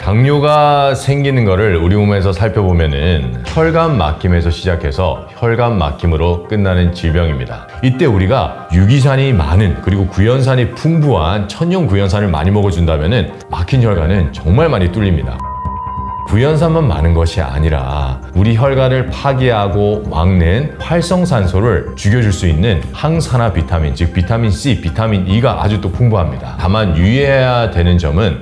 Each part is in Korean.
당뇨가 생기는 거를 우리 몸에서 살펴보면은 혈관 막힘에서 시작해서 혈관 막힘으로 끝나는 질병입니다. 이때 우리가 유기산이 많은 그리고 구연산이 풍부한 천연 구연산을 많이 먹어준다면은 막힌 혈관은 정말 많이 뚫립니다. 구연산만 많은 것이 아니라 우리 혈관을 파괴하고 막는 활성산소를 죽여줄 수 있는 항산화 비타민, 즉 비타민 C, 비타민 E가 아주 또 풍부합니다. 다만 유의해야 되는 점은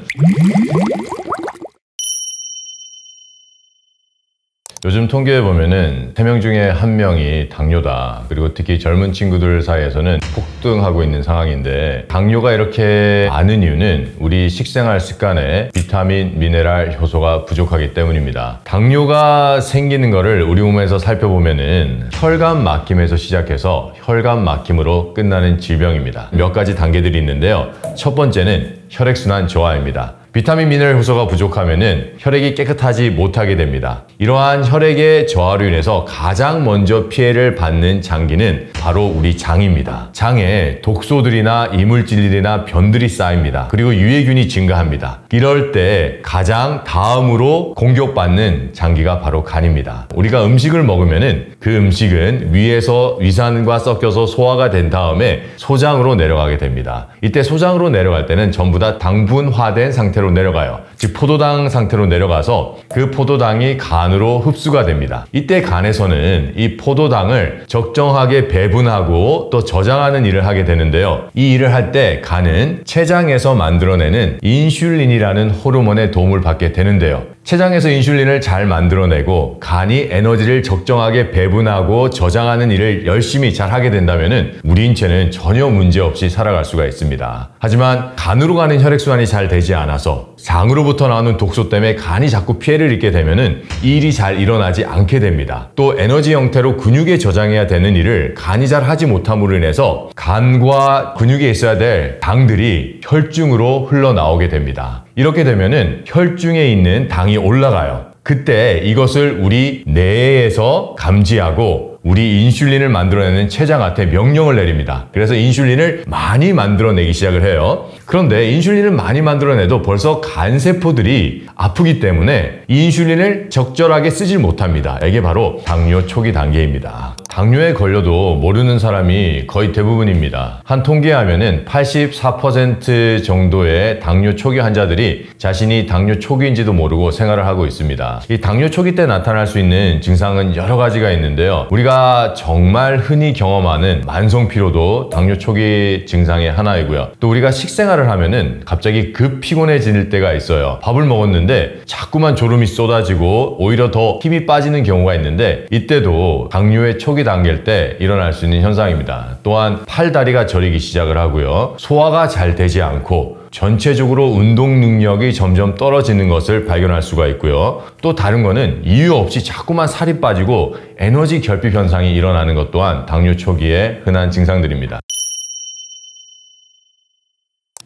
요즘 통계에 보면은 3명 중에 1명이 당뇨다. 그리고 특히 젊은 친구들 사이에서는 폭등하고 있는 상황인데, 당뇨가 이렇게 많은 이유는 우리 식생활 습관에 비타민, 미네랄, 효소가 부족하기 때문입니다. 당뇨가 생기는 거를 우리 몸에서 살펴보면은 혈관 막힘에서 시작해서 혈관 막힘으로 끝나는 질병입니다. 몇 가지 단계들이 있는데요. 첫 번째는 혈액순환 저하입니다. 비타민, 미네랄, 효소가 부족하면은 혈액이 깨끗하지 못하게 됩니다. 이러한 혈액의 저하로 인해서 가장 먼저 피해를 받는 장기는 바로 우리 장입니다. 장에 독소들이나 이물질들이나 변들이 쌓입니다. 그리고 유해균이 증가합니다. 이럴 때 가장 다음으로 공격받는 장기가 바로 간입니다. 우리가 음식을 먹으면은 그 음식은 위에서 위산과 섞여서 소화가 된 다음에 소장으로 내려가게 됩니다. 이때 소장으로 내려갈 때는 전부 다 당분화된 상태로 내려가요. 즉 포도당 상태로 내려가서 그 포도당이 간으로 흡수가 됩니다. 이때 간에서는 이 포도당을 적정하게 배분하고 또 저장하는 일을 하게 되는데요. 이 일을 할 때 간은 췌장에서 만들어내는 인슐린이라는 호르몬의 도움을 받게 되는데요. 췌장에서 인슐린을 잘 만들어내고 간이 에너지를 적정하게 배분하고 저장하는 일을 열심히 잘 하게 된다면 우리 인체는 전혀 문제없이 살아갈 수가 있습니다. 하지만 간으로 가는 혈액순환이 잘 되지 않아서 장으로부터 나오는 독소 때문에 간이 자꾸 피해를 입게 되면 이 일이 잘 일어나지 않게 됩니다. 또 에너지 형태로 근육에 저장해야 되는 일을 간이 잘 하지 못함으로 인해서 간과 근육에 있어야 될 당들이 혈중으로 흘러나오게 됩니다. 이렇게 되면은 혈중에 있는 당이 올라가요. 그때 이것을 우리 뇌에서 감지하고 우리 인슐린을 만들어내는 췌장한테 명령을 내립니다. 그래서 인슐린을 많이 만들어내기 시작을 해요. 그런데 인슐린을 많이 만들어내도 벌써 간세포들이 아프기 때문에 이 인슐린을 적절하게 쓰질 못합니다. 이게 바로 당뇨 초기 단계입니다. 당뇨에 걸려도 모르는 사람이 거의 대부분입니다. 한 통계하면은 84% 정도의 당뇨 초기 환자들이 자신이 당뇨 초기인지도 모르고 생활을 하고 있습니다. 이 당뇨 초기 때 나타날 수 있는 증상은 여러 가지가 있는데요. 우리가 정말 흔히 경험하는 만성 피로도 당뇨 초기 증상의 하나이고요. 또 우리가 식생활을 하면은 갑자기 급 피곤해질 때가 있어요. 밥을 먹었는데 자꾸만 졸음이 쏟아지고 오히려 더 힘이 빠지는 경우가 있는데, 이때도 당뇨의 초기 단계일 때 일어날 수 있는 현상입니다. 또한 팔다리가 저리기 시작을 하고요. 소화가 잘 되지 않고 전체적으로 운동 능력이 점점 떨어지는 것을 발견할 수가 있고요. 또 다른 거는 이유 없이 자꾸만 살이 빠지고 에너지 결핍 현상이 일어나는 것 또한 당뇨 초기의 흔한 증상들입니다.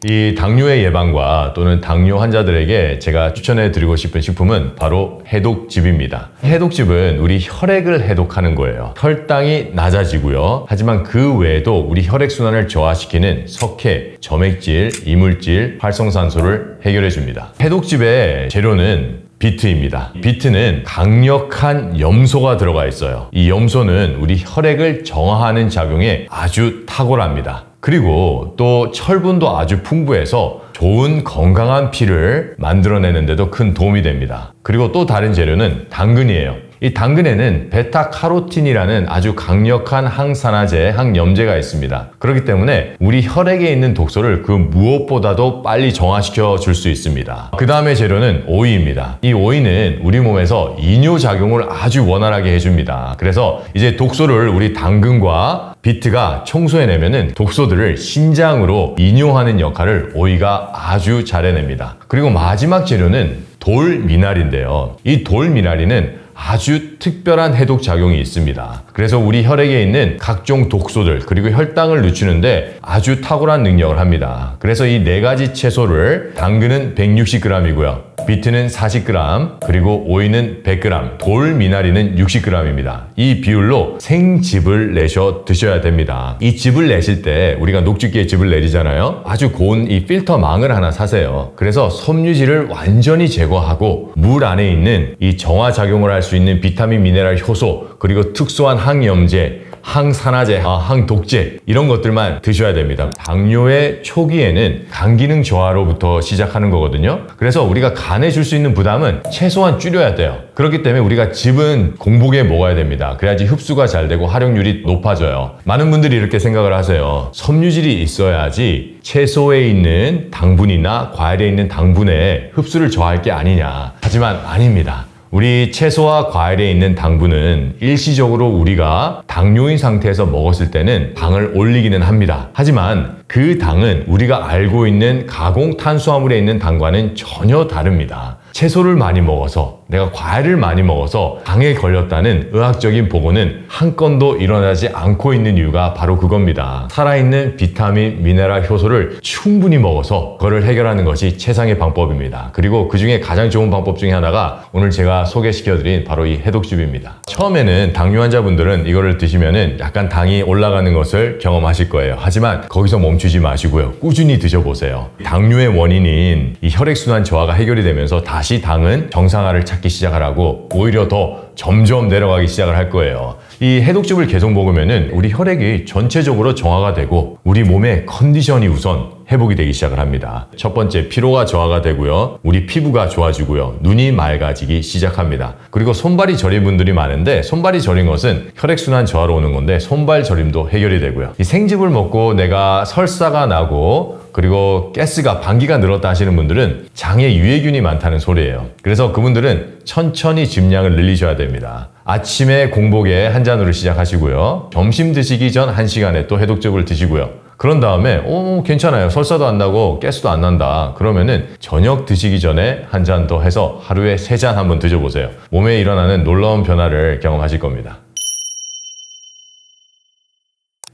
이 당뇨의 예방과 또는 당뇨 환자들에게 제가 추천해 드리고 싶은 식품은 바로 해독즙입니다. 해독즙은 우리 혈액을 해독하는 거예요. 혈당이 낮아지고요. 하지만 그 외에도 우리 혈액순환을 저하시키는 석회, 점액질, 이물질, 활성산소를 해결해 줍니다. 해독즙의 재료는 비트입니다. 비트는 강력한 염소가 들어가 있어요. 이 염소는 우리 혈액을 정화하는 작용에 아주 탁월합니다. 그리고 또 철분도 아주 풍부해서 좋은 건강한 피를 만들어내는데도 큰 도움이 됩니다. 그리고 또 다른 재료는 당근이에요. 이 당근에는 베타카로틴이라는 아주 강력한 항산화제, 항염제가 있습니다. 그렇기 때문에 우리 혈액에 있는 독소를 그 무엇보다도 빨리 정화시켜 줄 수 있습니다. 그 다음에 재료는 오이입니다. 이 오이는 우리 몸에서 이뇨작용을 아주 원활하게 해줍니다. 그래서 이제 독소를 우리 당근과 비트가 청소해내면은 독소들을 신장으로 이뇨하는 역할을 오이가 아주 잘 해냅니다. 그리고 마지막 재료는 돌미나리인데요. 이 돌미나리는 아주 특별한 해독 작용이 있습니다. 그래서 우리 혈액에 있는 각종 독소들 그리고 혈당을 늦추는데 아주 탁월한 능력을 합니다. 그래서 이 4가지 채소를, 당근은 160g이고요. 비트는 40g, 그리고 오이는 100g, 돌미나리는 60g입니다. 이 비율로 생즙을 내셔 드셔야 됩니다. 이 즙을 내실 때 우리가 녹즙기에 즙을 내리잖아요. 아주 고운 이 필터 망을 하나 사세요. 그래서 섬유질을 완전히 제거하고 물 안에 있는 이 정화작용을 할 수 있는 비타민, 미네랄, 효소, 그리고 특수한 항염제, 항산화제, 항독제 이런 것들만 드셔야 됩니다. 당뇨의 초기에는 간 기능 저하로부터 시작하는 거거든요. 그래서 우리가 간에 줄 수 있는 부담은 최소한 줄여야 돼요. 그렇기 때문에 우리가 즙은 공복에 먹어야 됩니다. 그래야지 흡수가 잘 되고 활용률이 높아져요. 많은 분들이 이렇게 생각을 하세요. 섬유질이 있어야지 채소에 있는 당분이나 과일에 있는 당분에 흡수를 저할 게 아니냐. 하지만 아닙니다. 우리 채소와 과일에 있는 당분은 일시적으로 우리가 당뇨인 상태에서 먹었을 때는 당을 올리기는 합니다. 하지만 그 당은 우리가 알고 있는 가공 탄수화물에 있는 당과는 전혀 다릅니다. 채소를 많이 먹어서, 내가 과일을 많이 먹어서 당에 걸렸다는 의학적인 보고는 한 건도 일어나지 않고 있는 이유가 바로 그겁니다. 살아있는 비타민, 미네랄, 효소를 충분히 먹어서 그거를 해결하는 것이 최상의 방법입니다. 그리고 그 중에 가장 좋은 방법 중에 하나가 오늘 제가 소개시켜드린 바로 이 해독즙입니다. 처음에는 당뇨 환자분들은 이거를 드시면은 약간 당이 올라가는 것을 경험하실 거예요. 하지만 거기서 멈추지 마시고요. 꾸준히 드셔보세요. 당뇨의 원인인 이 혈액순환 저하가 해결이 되면서 다시 당은 정상화를 찾기 시작하라고 오히려 더 점점 내려가기 시작을 할 거예요. 이 해독즙을 계속 먹으면은 우리 혈액이 전체적으로 정화가 되고 우리 몸의 컨디션이 우선 회복이 되기 시작을 합니다. 첫 번째, 피로가 저하가 되고요. 우리 피부가 좋아지고요. 눈이 맑아지기 시작합니다. 그리고 손발이 저린 분들이 많은데 손발이 저린 것은 혈액순환 저하로 오는 건데 손발 저림도 해결이 되고요. 이 생즙을 먹고 내가 설사가 나고 그리고 가스가 방기가 늘었다 하시는 분들은 장에 유해균이 많다는 소리예요. 그래서 그분들은 천천히 즙량을 늘리셔야 됩니다. 아침에 공복에 한 잔으로 시작하시고요. 점심 드시기 전 1시간에 또 해독즙을 드시고요. 그런 다음에 괜찮아요. 설사도 안 나고 가스도 안 난다. 그러면은 저녁 드시기 전에 한 잔 더 해서 하루에 3잔 한번 드셔보세요. 몸에 일어나는 놀라운 변화를 경험하실 겁니다.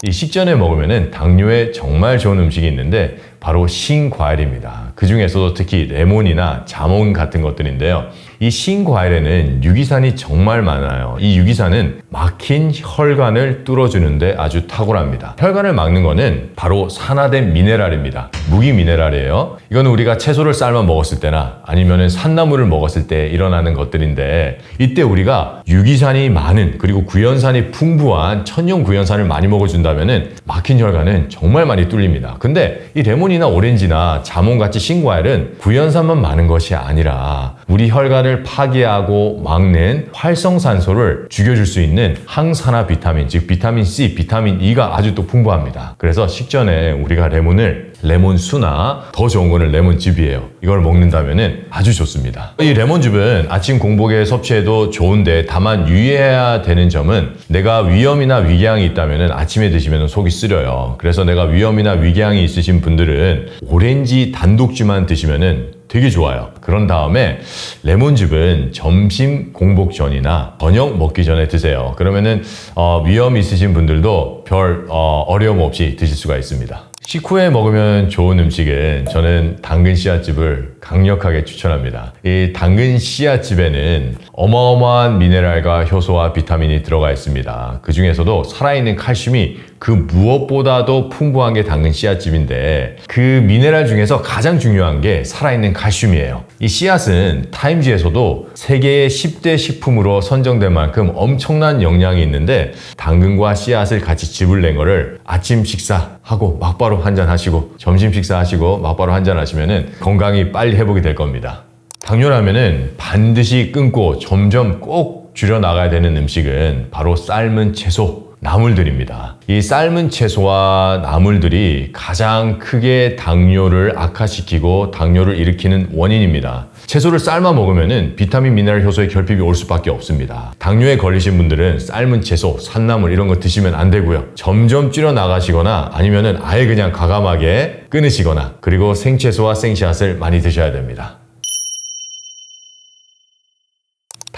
이 식전에 먹으면은 당뇨에 정말 좋은 음식이 있는데 바로 신과일입니다. 그 중에서도 특히 레몬이나 자몽 같은 것들인데요. 이 신과일에는 유기산이 정말 많아요. 이 유기산은 막힌 혈관을 뚫어주는데 아주 탁월합니다. 혈관을 막는 거는 바로 산화된 미네랄입니다. 무기 미네랄이에요. 이거는 우리가 채소를 삶아 먹었을 때나 아니면은 산나물을 먹었을 때 일어나는 것들인데 이때 우리가 유기산이 많은 그리고 구연산이 풍부한 천연 구연산을 많이 먹어준다면은 막힌 혈관은 정말 많이 뚫립니다. 근데 이 레몬이나 오렌지나 자몽같이 신과일은 구연산만 많은 것이 아니라 우리 혈관을 파괴하고 막는 활성산소를 죽여줄 수 있는 항산화 비타민, 즉 비타민 C, 비타민 E가 아주 또 풍부합니다. 그래서 식전에 우리가 레몬수나 더 좋은 거는 레몬즙이에요. 이걸 먹는다면은 아주 좋습니다. 이 레몬즙은 아침 공복에 섭취해도 좋은데 다만 유의해야 되는 점은 내가 위염이나 위궤양이 있다면은 아침에 드시면 속이 쓰려요. 그래서 내가 위염이나 위궤양이 있으신 분들은 오렌지 단독주만 드시면은 되게 좋아요. 그런 다음에 레몬즙은 점심 공복 전이나 저녁 먹기 전에 드세요. 그러면은 위염 있으신 분들도 별 어려움 없이 드실 수가 있습니다. 식후에 먹으면 좋은 음식은 저는 당근 씨앗즙을 강력하게 추천합니다. 이 당근 씨앗즙에는 어마어마한 미네랄과 효소와 비타민이 들어가 있습니다. 그 중에서도 살아있는 칼슘이 그 무엇보다도 풍부한 게 당근 씨앗즙인데 그 미네랄 중에서 가장 중요한 게 살아있는 칼슘이에요. 이 씨앗은 타임지에서도 세계의 10대 식품으로 선정된 만큼 엄청난 영양이 있는데 당근과 씨앗을 같이 즙을 낸 거를 아침 식사하고 막바로 한잔 하시고 점심 식사하시고 막바로 한잔 하시면은 건강이 빨리 회복이 될 겁니다. 당뇨라면은 반드시 끊고 점점 꼭 줄여나가야 되는 음식은 바로 삶은 채소, 나물들입니다. 이 삶은 채소와 나물들이 가장 크게 당뇨를 악화시키고 당뇨를 일으키는 원인입니다. 채소를 삶아 먹으면 비타민, 미네랄, 효소의 결핍이 올 수밖에 없습니다. 당뇨에 걸리신 분들은 삶은 채소, 산나물 이런 거 드시면 안 되고요. 점점 줄여나가시거나 아니면은 아예 그냥 과감하게 끊으시거나 그리고 생채소와 생씨앗을 많이 드셔야 됩니다.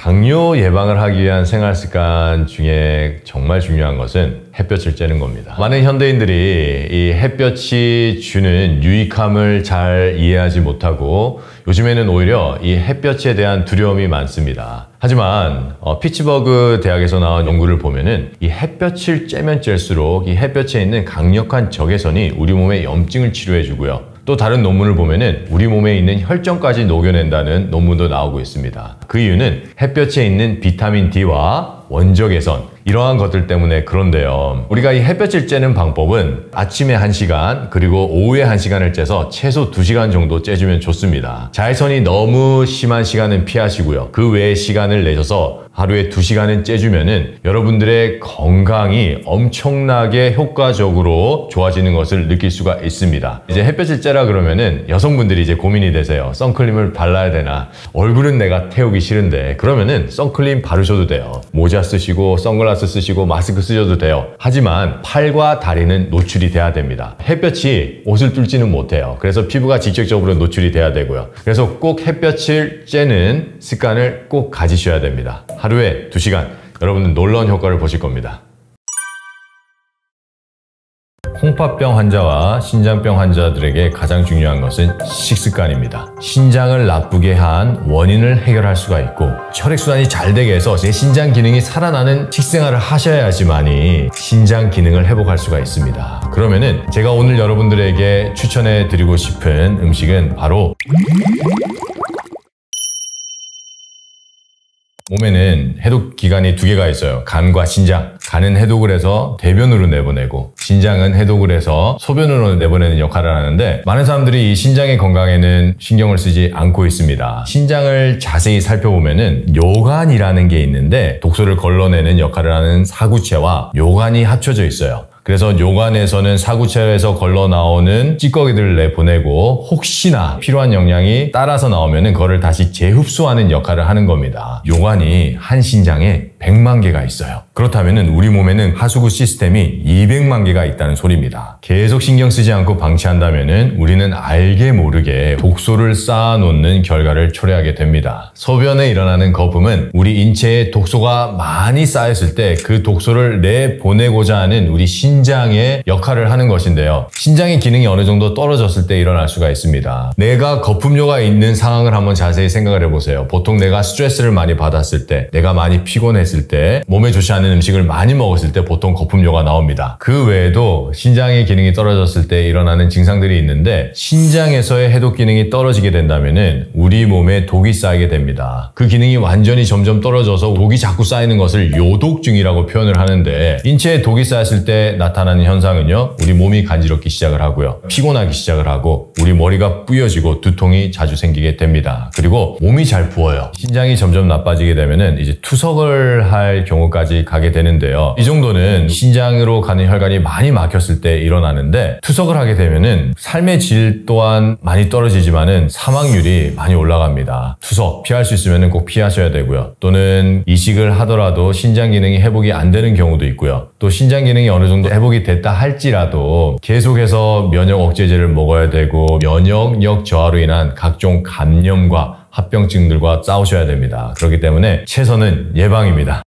당뇨 예방을 하기 위한 생활 습관 중에 정말 중요한 것은 햇볕을 쬐는 겁니다. 많은 현대인들이 이 햇볕이 주는 유익함을 잘 이해하지 못하고 요즘에는 오히려 이 햇볕에 대한 두려움이 많습니다. 하지만 피츠버그 대학에서 나온 연구를 보면은 이 햇볕을 쬐면 쬐일수록 이 햇볕에 있는 강력한 적외선이 우리 몸의 염증을 치료해 주고요. 또 다른 논문을 보면은 우리 몸에 있는 혈전까지 녹여낸다는 논문도 나오고 있습니다. 그 이유는 햇볕에 있는 비타민 D와 원적외선 이러한 것들 때문에 그런데요. 우리가 이 햇볕을 쬐는 방법은 아침에 1시간 그리고 오후에 1시간을 쬐서 최소 2시간 정도 쬐주면 좋습니다. 자외선이 너무 심한 시간은 피하시고요. 그 외의 시간을 내셔서 하루에 2시간은 쬐주면은 여러분들의 건강이 엄청나게 효과적으로 좋아지는 것을 느낄 수가 있습니다. 이제 햇볕을 쬐라 그러면은 여성분들이 이제 고민이 되세요. 선크림을 발라야 되나? 얼굴은 내가 태우기 싫은데 그러면은 선크림 바르셔도 돼요. 모자 쓰시고 선글라스 쓰시고 마스크 쓰셔도 돼요. 하지만 팔과 다리는 노출이 돼야 됩니다. 햇볕이 옷을 뚫지는 못해요. 그래서 피부가 직접적으로 노출이 돼야 되고요. 그래서 꼭 햇볕을 쬐는 습관을 꼭 가지셔야 됩니다. 하루에 2시간 여러분은 놀라운 효과를 보실 겁니다. 홍파병 환자와 신장병 환자들에게 가장 중요한 것은 식습관입니다. 신장을 나쁘게 한 원인을 해결할 수가 있고 혈액순환이 잘 되게 해서 내 신장 기능이 살아나는 식생활을 하셔야지만이 신장 기능을 회복할 수가 있습니다. 그러면은 제가 오늘 여러분들에게 추천해 드리고 싶은 음식은 바로 몸에는 해독 기관이 2개가 있어요. 간과 신장. 간은 해독을 해서 대변으로 내보내고 신장은 해독을 해서 소변으로 내보내는 역할을 하는데 많은 사람들이 이 신장의 건강에는 신경을 쓰지 않고 있습니다. 신장을 자세히 살펴보면은 요관이라는 게 있는데 독소를 걸러내는 역할을 하는 사구체와 요관이 합쳐져 있어요. 그래서 요관에서는 사구체에서 걸러 나오는 찌꺼기들을 내보내고 혹시나 필요한 영양이 따라서 나오면은 그거를 다시 재흡수하는 역할을 하는 겁니다. 요관이 한 신장에 100만 개가 있어요. 그렇다면은 우리 몸에는 하수구 시스템이 200만 개가 있다는 소리입니다. 계속 신경 쓰지 않고 방치한다면은 우리는 알게 모르게 독소를 쌓아놓는 결과를 초래하게 됩니다. 소변에 일어나는 거품은 우리 인체에 독소가 많이 쌓였을 때 그 독소를 내보내고자 하는 우리 신장의 역할을 하는 것인데요. 신장의 기능이 어느 정도 떨어졌을 때 일어날 수가 있습니다. 내가 거품료가 있는 상황을 한번 자세히 생각을 해보세요. 보통 내가 스트레스를 많이 받았을 때, 내가 많이 피곤했을 때, 몸에 좋지 않은 음식을 많이 먹었을 때 보통 거품료가 나옵니다. 그 외에도 신장의 기능이 떨어졌을 때 일어나는 증상들이 있는데 신장에서의 해독 기능이 떨어지게 된다면은 우리 몸에 독이 쌓이게 됩니다. 그 기능이 완전히 점점 떨어져서 독이 자꾸 쌓이는 것을 요독증이라고 표현을 하는데 인체에 독이 쌓였을 때 나타나는 현상은요. 우리 몸이 간지럽기 시작을 하고요. 피곤하기 시작을 하고 우리 머리가 뿌여지고 두통이 자주 생기게 됩니다. 그리고 몸이 잘 부어요. 신장이 점점 나빠지게 되면은 이제 투석을 할 경우까지 가게 되는데요. 이 정도는 신장으로 가는 혈관이 많이 막혔을 때 일어나는데 투석을 하게 되면은 삶의 질 또한 많이 떨어지지만은 사망률이 많이 올라갑니다. 투석 피할 수 있으면은 꼭 피하셔야 되고요. 또는 이식을 하더라도 신장 기능이 회복이 안 되는 경우도 있고요. 또 신장 기능이 어느 정도 회복이 됐다 할지라도 계속해서 면역 억제제를 먹어야 되고 면역력 저하로 인한 각종 감염과 합병증들과 싸우셔야 됩니다. 그렇기 때문에 최선은 예방입니다.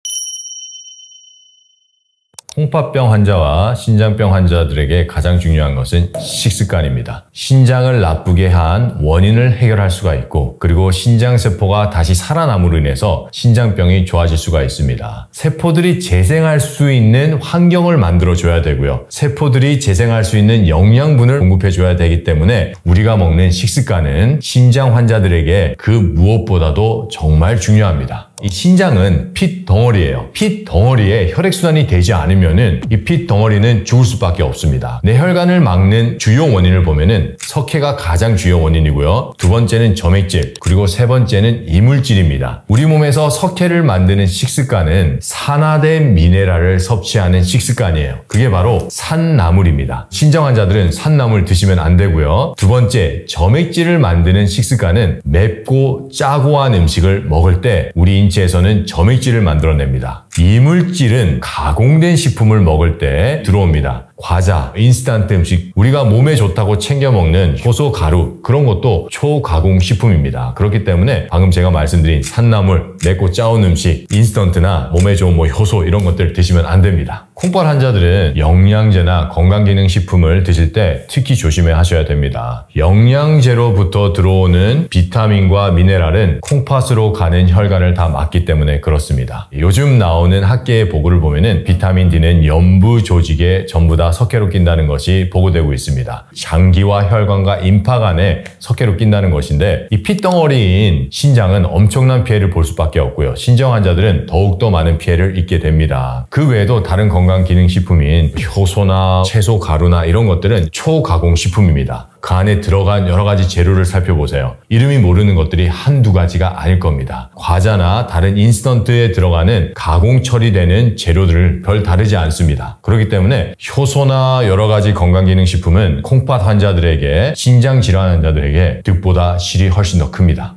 홍파병 환자와 신장병 환자들에게 가장 중요한 것은 식습관입니다. 신장을 나쁘게 한 원인을 해결할 수가 있고 그리고 신장세포가 다시 살아남으로 인해서 신장병이 좋아질 수가 있습니다. 세포들이 재생할 수 있는 환경을 만들어줘야 되고요. 세포들이 재생할 수 있는 영양분을 공급해줘야 되기 때문에 우리가 먹는 식습관은 신장 환자들에게 그 무엇보다도 정말 중요합니다. 이 신장은 핏 덩어리예요. 핏 덩어리에 혈액순환이 되지 않으면은 이 핏 덩어리는 죽을 수밖에 없습니다. 내 혈관을 막는 주요 원인을 보면은 석회가 가장 주요 원인이고요. 두 번째는 점액질, 그리고 세 번째는 이물질입니다. 우리 몸에서 석회를 만드는 식습관은 산화된 미네랄을 섭취하는 식습관이에요. 그게 바로 산나물입니다. 신장 환자들은 산나물 드시면 안 되고요. 두 번째, 점액질을 만드는 식습관은 맵고 짜고 한 음식을 먹을 때 우리 인체에서는 점액질을 만들어냅니다. 이물질은 가공된 식품을 먹을 때 들어옵니다. 과자, 인스턴트 음식, 우리가 몸에 좋다고 챙겨 먹는 효소 가루, 그런 것도 초가공 식품입니다. 그렇기 때문에 방금 제가 말씀드린 산나물, 맵고 짜온 음식, 인스턴트나 몸에 좋은 효소 이런 것들 드시면 안 됩니다. 콩팥 환자들은 영양제나 건강기능식품을 드실 때 특히 조심해 하셔야 됩니다. 영양제로부터 들어오는 비타민과 미네랄은 콩팥으로 가는 혈관을 다 막기 때문에 그렇습니다. 요즘 나오는 학계의 보고를 보면은 비타민 D는 연부 조직에 전부 다 석회로 낀다는 것이 보고되고 있습니다. 장기와 혈관과 임파 간에 석회로 낀다는 것인데 이 핏덩어리인 신장은 엄청난 피해를 볼 수밖에 없고요. 신장 환자들은 더욱더 많은 피해를 입게 됩니다. 그 외에도 다른 건강기능식품인 효소나 채소 가루나 이런 것들은 초가공식품입니다. 그 안에 들어간 여러 가지 재료를 살펴보세요. 이름이 모르는 것들이 한두 가지가 아닐 겁니다. 과자나 다른 인스턴트에 들어가는 가공 처리되는 재료들을 별 다르지 않습니다. 그렇기 때문에 효소나 여러 가지 건강기능식품은 콩팥 환자들에게, 신장질환 환자들에게 득보다 실이 훨씬 더 큽니다.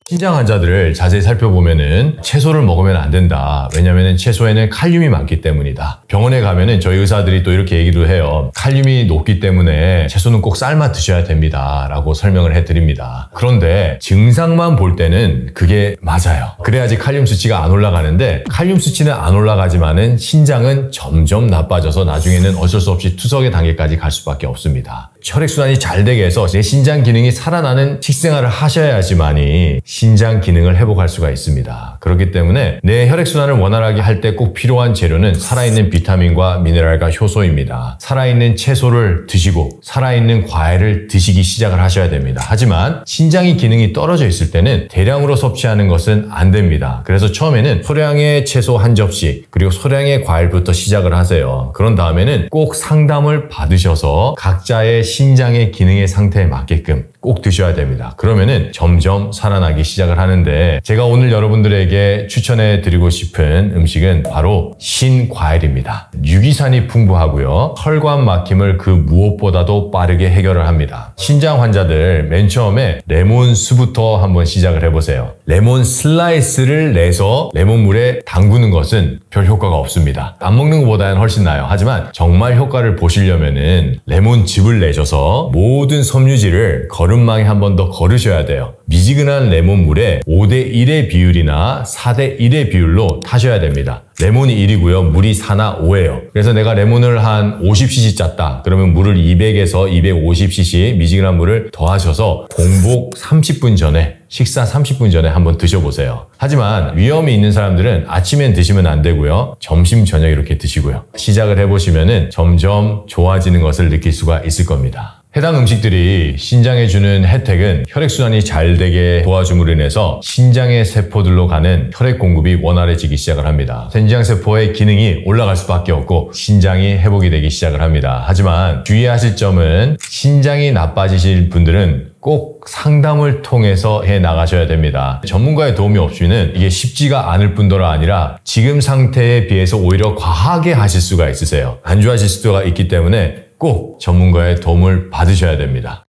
신장 환자들을 자세히 살펴보면은 채소를 먹으면 안 된다. 왜냐면은 채소에는 칼륨이 많기 때문이다. 병원에 가면은 저희 의사들이 또 이렇게 얘기도 해요. 칼륨이 높기 때문에 채소는 꼭 삶아 드셔야 됩니다. 라고 설명을 해드립니다. 그런데 증상만 볼 때는 그게 맞아요. 그래야지 칼륨 수치가 안 올라가는데 칼륨 수치는 안 올라가지만은 신장은 점점 나빠져서 나중에는 어쩔 수 없이 투석의 단계까지 갈 수밖에 없습니다. 혈액순환이 잘 되게 해서 내 신장 기능이 살아나는 식생활을 하셔야지만이 신장 기능을 회복할 수가 있습니다. 그렇기 때문에 내 혈액순환을 원활하게 할 때 꼭 필요한 재료는 살아있는 비타민과 미네랄과 효소입니다. 살아있는 채소를 드시고 살아있는 과일을 드시기 시작을 하셔야 됩니다. 하지만 신장의 기능이 떨어져 있을 때는 대량으로 섭취하는 것은 안 됩니다. 그래서 처음에는 소량의 채소 한 접시 그리고 소량의 과일부터 시작을 하세요. 그런 다음에는 꼭 상담을 받으셔서 각자의 신장의 기능의 상태에 맞게끔 꼭 드셔야 됩니다. 그러면은 점점 살아나기 시작을 하는데 제가 오늘 여러분들에게 추천해 드리고 싶은 음식은 바로 신과일입니다. 유기산이 풍부하고요. 혈관 막힘을 그 무엇보다도 빠르게 해결을 합니다. 신장 환자들 맨 처음에 레몬수부터 한번 시작을 해보세요. 레몬 슬라이스를 내서 레몬물에 담그는 것은 별 효과가 없습니다. 안 먹는 것보다는 훨씬 나아요. 하지만 정말 효과를 보시려면은 레몬즙을 내셔서 모든 섬유질을 거름망에 한 번 더 거르셔야 돼요. 미지근한 레몬물에 5대1의 비율이나 4대1의 비율로 타셔야 됩니다. 레몬이 1이고요. 물이 4나 5예요. 그래서 내가 레몬을 한 50cc 짰다. 그러면 물을 200에서 250cc 미지근한 물을 더하셔서 공복 30분 전에, 식사 30분 전에 한번 드셔보세요. 하지만 위험이 있는 사람들은 아침엔 드시면 안 되고요. 점심, 저녁 이렇게 드시고요. 시작을 해보시면은 점점 좋아지는 것을 느낄 수가 있을 겁니다. 해당 음식들이 신장에 주는 혜택은 혈액순환이 잘 되게 도와줌으로 인해서 신장의 세포들로 가는 혈액 공급이 원활해지기 시작을 합니다. 신장세포의 기능이 올라갈 수밖에 없고 신장이 회복이 되기 시작을 합니다. 하지만 주의하실 점은 신장이 나빠지실 분들은 꼭 상담을 통해서 해 나가셔야 됩니다. 전문가의 도움이 없이는 이게 쉽지가 않을 뿐더러 아니라 지금 상태에 비해서 오히려 과하게 하실 수가 있으세요. 안 좋아질 수가 있기 때문에 꼭 전문가의 도움을 받으셔야 됩니다.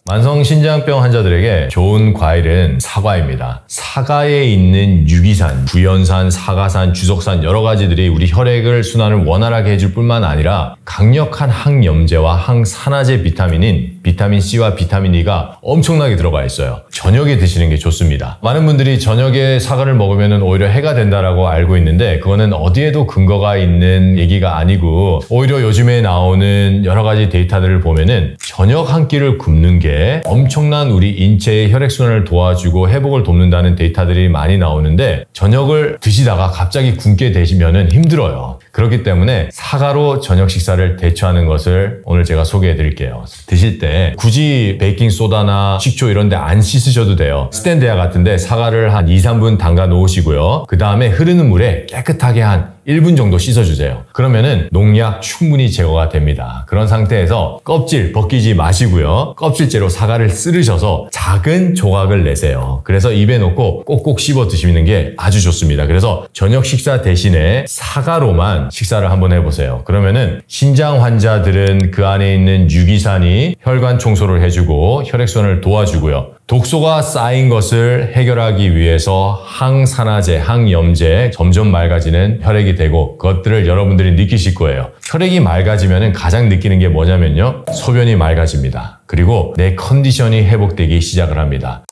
만성신장병 환자들에게 좋은 과일은 사과입니다. 사과에 있는 유기산, 구연산, 사과산, 주석산 여러 가지들이 우리 혈액을 순환을 원활하게 해줄 뿐만 아니라 강력한 항염제와 항산화제 비타민인 비타민 C와 비타민 E가 엄청나게 들어가 있어요. 저녁에 드시는 게 좋습니다. 많은 분들이 저녁에 사과를 먹으면 오히려 해가 된다라고 알고 있는데 그거는 어디에도 근거가 있는 얘기가 아니고 오히려 요즘에 나오는 여러 가지 데이터들을 보면은 저녁 한 끼를 굶는 게 엄청난 우리 인체의 혈액순환을 도와주고 회복을 돕는다는 데이터들이 많이 나오는데 저녁을 드시다가 갑자기 굶게 되시면은 힘들어요. 그렇기 때문에 사과로 저녁 식사를 대처하는 것을 오늘 제가 소개해 드릴게요. 드실 때 굳이 베이킹소다나 식초 이런 데 안 씻으셔도 돼요. 스탠드야 같은데 사과를 한 2-3분 담가 놓으시고요. 그 다음에 흐르는 물에 깨끗하게 한 1분 정도 씻어주세요. 그러면은 농약 충분히 제거가 됩니다. 그런 상태에서 껍질 벗기지 마시고요. 껍질째로 사과를 쓸으셔서 작은 조각을 내세요. 그래서 입에 넣고 꼭꼭 씹어 드시는 게 아주 좋습니다. 그래서 저녁 식사 대신에 사과로만 하루만 식사를 한번 해보세요. 그러면은 신장 환자들은 그 안에 있는 유기산이 혈관 청소를 해주고 혈액순환을 도와주고요. 독소가 쌓인 것을 해결하기 위해서 항산화제, 항염제, 점점 맑아지는 혈액이 되고 그것들을 여러분들이 느끼실 거예요. 혈액이 맑아지면 가장 느끼는 게 뭐냐면요. 소변이 맑아집니다. 그리고 내 컨디션이 회복되기 시작을 합니다.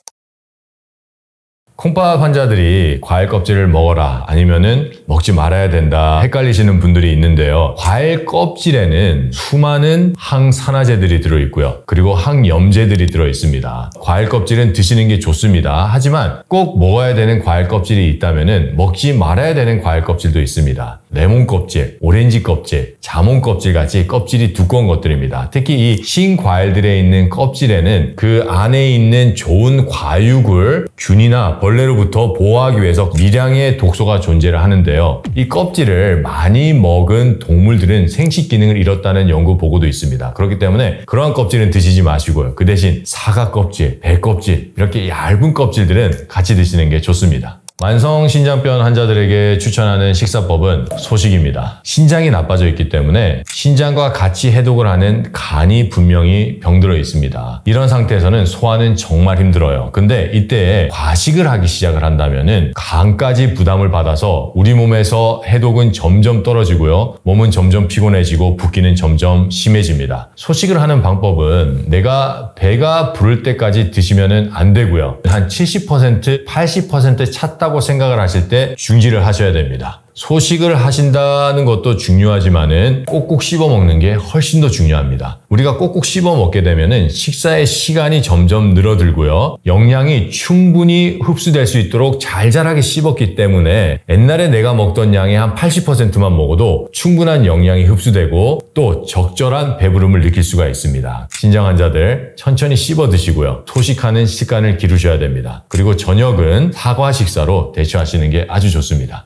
콩팥 환자들이 과일 껍질을 먹어라 아니면은 먹지 말아야 된다 헷갈리시는 분들이 있는데요. 과일 껍질에는 수많은 항산화제들이 들어있고요. 그리고 항염제들이 들어있습니다. 과일 껍질은 드시는 게 좋습니다. 하지만 꼭 먹어야 되는 과일 껍질이 있다면은 먹지 말아야 되는 과일 껍질도 있습니다. 레몬 껍질, 오렌지 껍질, 자몽 껍질 같이 껍질이 두꺼운 것들입니다. 특히 이 신과일들에 있는 껍질에는 그 안에 있는 좋은 과육을 균이나 벌레로부터 보호하기 위해서 미량의 독소가 존재를 하는데요. 이 껍질을 많이 먹은 동물들은 생식 기능을 잃었다는 연구 보고도 있습니다. 그렇기 때문에 그러한 껍질은 드시지 마시고요. 그 대신 사과 껍질, 배 껍질 이렇게 얇은 껍질들은 같이 드시는 게 좋습니다. 만성 신장병 환자들에게 추천하는 식사법은 소식입니다. 신장이 나빠져 있기 때문에 신장과 같이 해독을 하는 간이 분명히 병들어 있습니다. 이런 상태에서는 소화는 정말 힘들어요. 근데 이때 과식을 하기 시작을 한다면은 간까지 부담을 받아서 우리 몸에서 해독은 점점 떨어지고요. 몸은 점점 피곤해지고 붓기는 점점 심해집니다. 소식을 하는 방법은 내가 배가 부를 때까지 드시면은 안 되고요. 한 70%, 80% 찼다고 생각을 하실 때 중지를 하셔야 됩니다. 소식을 하신다는 것도 중요하지만은 꼭꼭 씹어 먹는 게 훨씬 더 중요합니다. 우리가 꼭꼭 씹어 먹게 되면은 식사의 시간이 점점 늘어들고요. 영양이 충분히 흡수될 수 있도록 잘잘하게 씹었기 때문에 옛날에 내가 먹던 양의 한 80%만 먹어도 충분한 영양이 흡수되고 또 적절한 배부름을 느낄 수가 있습니다. 신장 환자들 천천히 씹어 드시고요. 소식하는 습관을 기르셔야 됩니다. 그리고 저녁은 사과 식사로 대처하시는 게 아주 좋습니다.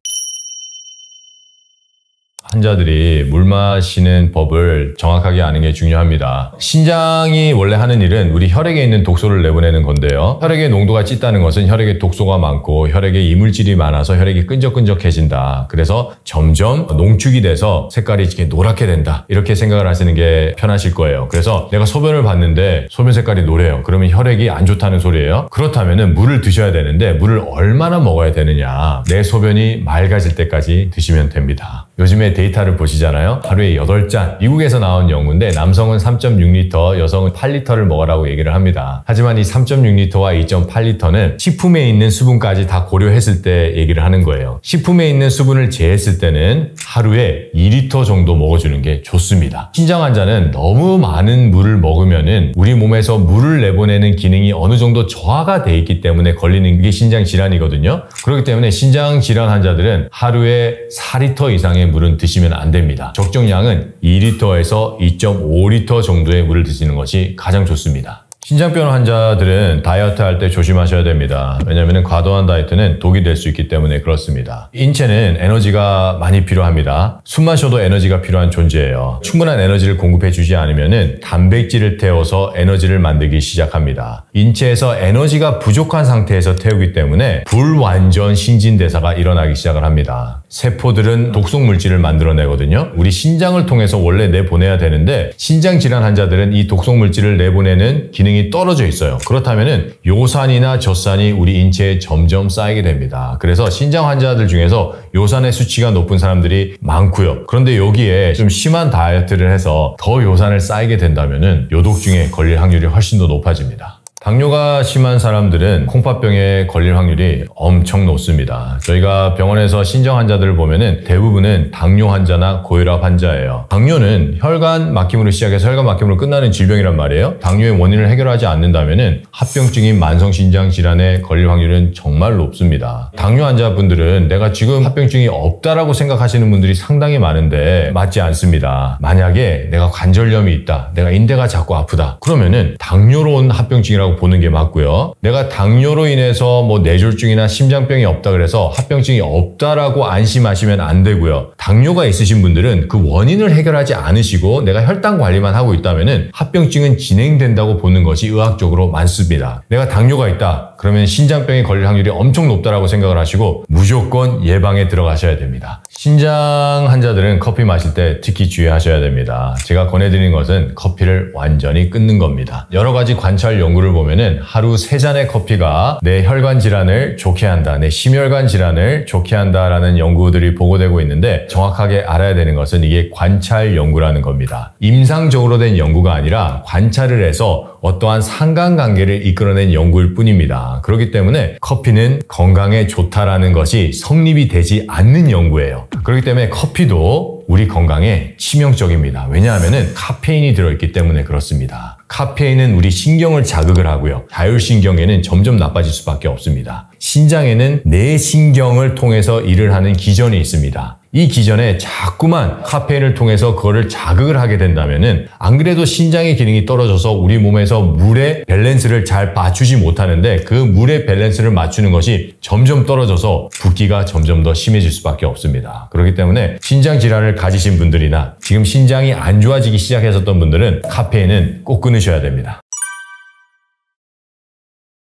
환자들이 물 마시는 법을 정확하게 아는 게 중요합니다. 신장이 원래 하는 일은 우리 혈액에 있는 독소를 내보내는 건데요. 혈액의 농도가 짙다는 것은 혈액에 독소가 많고 혈액에 이물질이 많아서 혈액이 끈적끈적해진다. 그래서 점점 농축이 돼서 색깔이 이렇게 노랗게 된다. 이렇게 생각을 하시는 게 편하실 거예요. 그래서 내가 소변을 봤는데 소변 색깔이 노래요. 그러면 혈액이 안 좋다는 소리예요. 그렇다면 물을 드셔야 되는데 물을 얼마나 먹어야 되느냐. 내 소변이 맑아질 때까지 드시면 됩니다. 요즘에 데이터를 보시잖아요. 하루에 8잔. 미국에서 나온 연구인데 남성은 3.6리터, 여성은 8리터를 먹으라고 얘기를 합니다. 하지만 이 3.6리터와 2.8리터는 식품에 있는 수분까지 다 고려했을 때 얘기를 하는 거예요. 식품에 있는 수분을 제했을 때는 하루에 2리터 정도 먹어주는 게 좋습니다. 신장 환자는 너무 많은 물을 먹으면은 우리 몸에서 물을 내보내는 기능이 어느 정도 저하가 돼 있기 때문에 걸리는 게 신장 질환이거든요. 그렇기 때문에 신장 질환 환자들은 하루에 4리터 이상의 물은 드시면 안 됩니다. 적정량은 2리터에서 2.5리터 정도의 물을 드시는 것이 가장 좋습니다. 신장병 환자들은 다이어트 할 때 조심하셔야 됩니다. 왜냐하면 과도한 다이어트는 독이 될 수 있기 때문에 그렇습니다. 인체는 에너지가 많이 필요합니다. 숨만 쉬어도 에너지가 필요한 존재예요. 충분한 에너지를 공급해 주지 않으면 단백질을 태워서 에너지를 만들기 시작합니다. 인체에서 에너지가 부족한 상태에서 태우기 때문에 불완전 신진대사가 일어나기 시작을 합니다. 세포들은 독성 물질을 만들어내거든요. 우리 신장을 통해서 원래 내보내야 되는데 신장 질환 환자들은 이 독성 물질을 내보내는 기능이 떨어져 있어요. 그렇다면 요산이나 젖산이 우리 인체에 점점 쌓이게 됩니다. 그래서 신장 환자들 중에서 요산의 수치가 높은 사람들이 많고요. 그런데 여기에 좀 심한 다이어트를 해서 더 요산을 쌓이게 된다면 요독증에 걸릴 확률이 훨씬 더 높아집니다. 당뇨가 심한 사람들은 콩팥병에 걸릴 확률이 엄청 높습니다. 저희가 병원에서 신장 환자들을 보면은 대부분은 당뇨 환자나 고혈압 환자예요. 당뇨는 혈관 막힘으로 시작해서 혈관 막힘으로 끝나는 질병이란 말이에요. 당뇨의 원인을 해결하지 않는다면은 합병증인 만성신장 질환에 걸릴 확률은 정말 높습니다. 당뇨 환자분들은 내가 지금 합병증이 없다라고 생각하시는 분들이 상당히 많은데 맞지 않습니다. 만약에 내가 관절염이 있다, 내가 인대가 자꾸 아프다, 그러면은 당뇨로 온 합병증이라고 보는 게 맞고요. 내가 당뇨로 인해서 뭐 뇌졸중이나 심장병이 없다 그래서 합병증이 없다라고 안심하시면 안 되고요. 당뇨가 있으신 분들은 그 원인을 해결하지 않으시고 내가 혈당 관리만 하고 있다면은 합병증은 진행된다고 보는 것이 의학적으로 많습니다. 내가 당뇨가 있다. 그러면 신장병에 걸릴 확률이 엄청 높다라고 생각을 하시고 무조건 예방에 들어가셔야 됩니다. 신장 환자들은 커피 마실 때 특히 주의하셔야 됩니다. 제가 권해드리는 것은 커피를 완전히 끊는 겁니다. 여러 가지 관찰 연구를 보면은 하루 3잔의 커피가 내 혈관 질환을 좋게 한다, 내 심혈관 질환을 좋게 한다라는 연구들이 보고되고 있는데 정확하게 알아야 되는 것은 이게 관찰 연구라는 겁니다. 임상적으로 된 연구가 아니라 관찰을 해서 어떠한 상관관계를 이끌어낸 연구일 뿐입니다. 그렇기 때문에 커피는 건강에 좋다라는 것이 성립이 되지 않는 연구예요. 그렇기 때문에 커피도 우리 건강에 치명적입니다. 왜냐하면 카페인이 들어있기 때문에 그렇습니다. 카페인은 우리 신경을 자극을 하고요. 자율신경에는 점점 나빠질 수밖에 없습니다. 신장에는 뇌신경을 통해서 일을 하는 기전이 있습니다. 이 기전에 자꾸만 카페인을 통해서 그거를 자극을 하게 된다면은 안 그래도 신장의 기능이 떨어져서 우리 몸에서 물의 밸런스를 잘 맞추지 못하는데 그 물의 밸런스를 맞추는 것이 점점 떨어져서 붓기가 점점 더 심해질 수밖에 없습니다. 그렇기 때문에 신장 질환을 가지신 분들이나 지금 신장이 안 좋아지기 시작했었던 분들은 카페인은 꼭 끊으셔야 됩니다.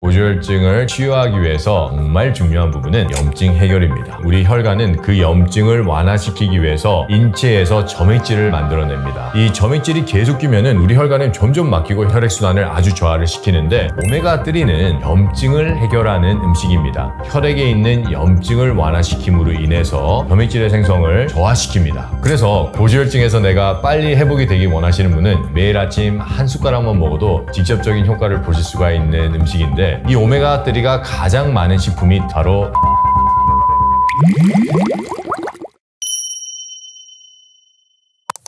고지혈증을 치유하기 위해서 정말 중요한 부분은 염증 해결입니다. 우리 혈관은 그 염증을 완화시키기 위해서 인체에서 점액질을 만들어냅니다. 이 점액질이 계속 끼면은 우리 혈관은 점점 막히고 혈액순환을 아주 저하를 시키는데 오메가3는 염증을 해결하는 음식입니다. 혈액에 있는 염증을 완화시킴으로 인해서 점액질의 생성을 저하시킵니다. 그래서 고지혈증에서 내가 빨리 회복이 되기 원하시는 분은 매일 아침 한 숟가락만 먹어도 직접적인 효과를 보실 수가 있는 음식인데 이 오메가3가 가장 많은 식품이 바로